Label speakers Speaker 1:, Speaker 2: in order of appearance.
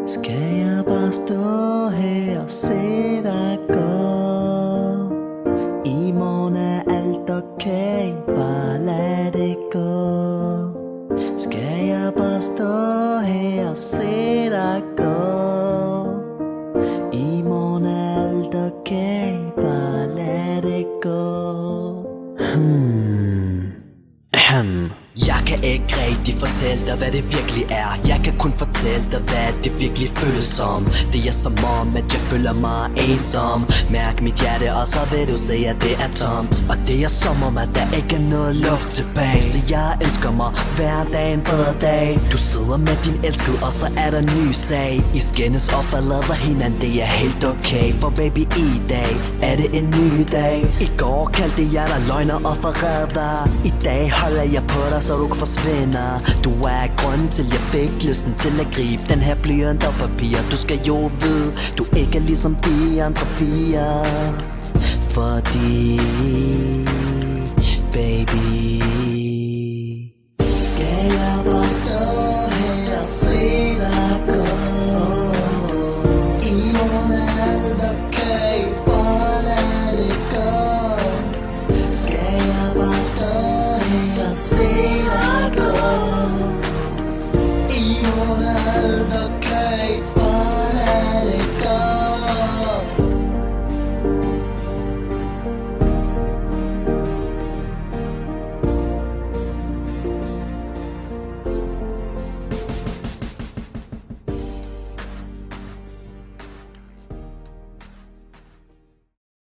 Speaker 1: Skal jeg bare stå her og se dig gå? I morgen er alt okay, bare lad det gå. Skal jeg bare stå her og se dig gå? I morgen er alt okay, bare lad det gå. Jeg kan ikke rigtig fortælle dig, hvad det virkelig er. Jeg kan kun fortælle dig, hvad det virkelig føles som. Det er som om, at jeg føler mig ensom. Mærk mit hjerte, og så vil du se, at det er tomt. Og det er som om, at der ikke er noget luft tilbage. Så jeg ønsker mig hver dag en bedre dag. Du sidder med din elskede, og så er der ny sag. I skændes og forlader hinanden, det er helt okay. For baby, i dag er det en ny dag. I går kaldte jeg dig løgner og forræder. I dag holder jeg på dig, så du forsvinder. Du er grunden til, jeg fik lysten til at gribe den her blyant og papir. Du skal jo vide, du ikke er ligesom de andre piger. Fordi, baby, skal jeg bare stå her og se dig gå? I morgen er alt okay, bare lad det gå. Skal jeg bare stå her og se dig